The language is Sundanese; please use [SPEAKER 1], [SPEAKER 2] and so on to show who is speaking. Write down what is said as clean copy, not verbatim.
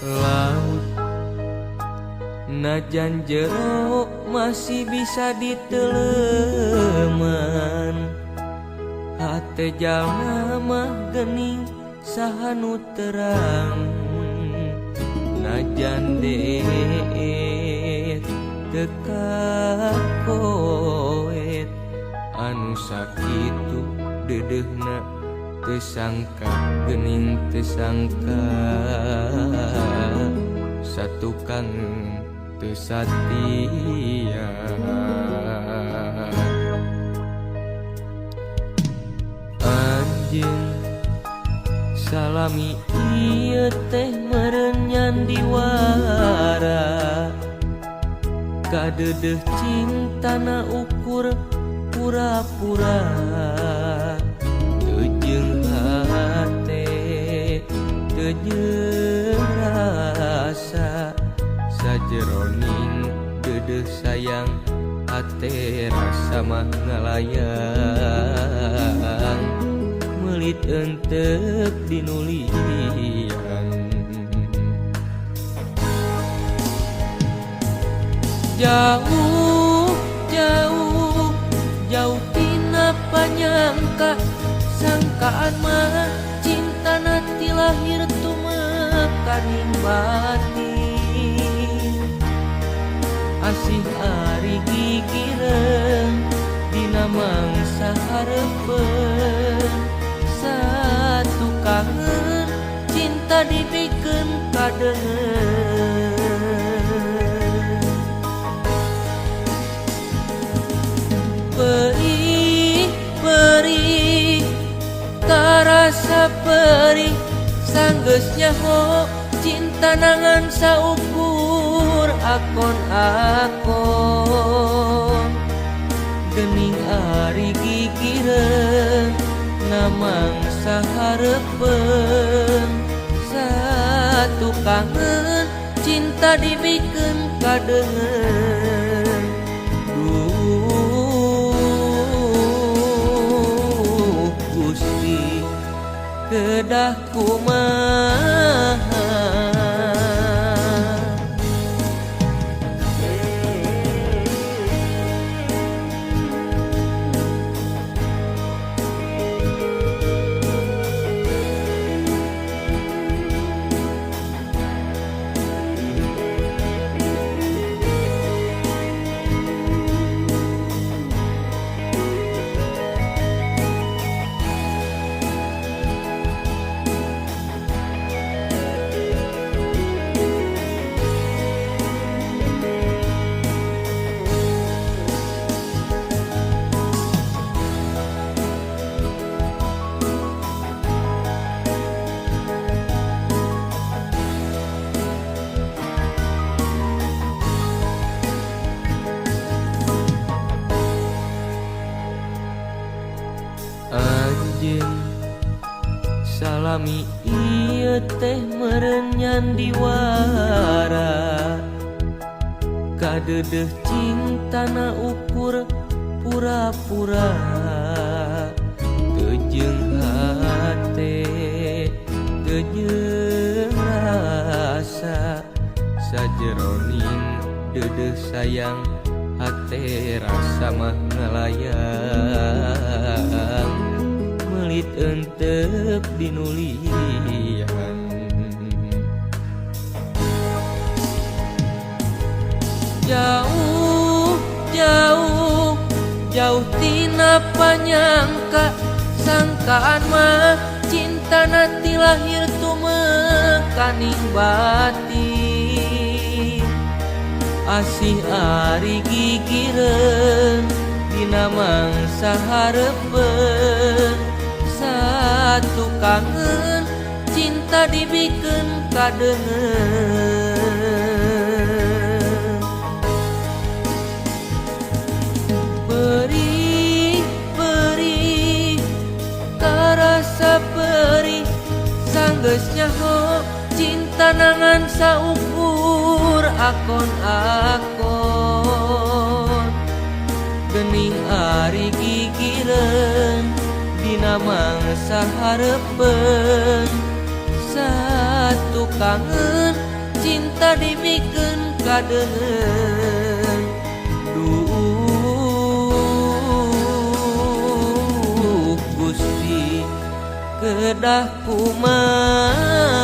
[SPEAKER 1] Laut najan jero masih bisa diteleman, hate jalma mah geuning sahanu terang. Najan deet teu kakoet, anu sakitu deudeuhna teu sangka geuning teu sangka, satukang teu satia. Anjeun salami ieu teh meureun nyandi wara, kadeudeuh cintana ukur pura-pura. Jeung hate teu jeung rasa, sajeroning deudeuh sayang hate rasa mah ngalayang, meuli enteuk dinulian. Jauh jauh jauh tina panyangka, sangkaan mah cintana ti lahir tumekaning batin. Asih ari gigireun dina mangsa hareupeun, satu kangen cinta dibikeun kadeungeun. Perih perih tarasa perih, sanggeus nyaho cinta nangan saukur akon-akon. Geuning ari gigireun namang sahareupeun, satu kangen cinta dibikeun kadeungeun. Gusti kedah kumaha, anjeun salami ieu teh meureun nyandi wara, kadeudeuh cintana ukur pura-pura. Teu jeung hate teu jeung rasa, sajeroning deudeuh sayang hate rasa mah ngalayang, meuli enteuk dinulian. Jauh jauh jauh tina panyangka, sangkaan mah cintana ti lahir tumekaning batin. Asih ari gigireun dina mangsa hareupeun, satu kangen cinta dibikin kadeungeun. Perih karasa perih sanggeus nyaho cinta nangan saukur akon-akon. Geuning ari gigireun dina mangsa hareupeun. Satu kangen cinta dimikeun kadeungeun. Duh Gusti kedah kumaha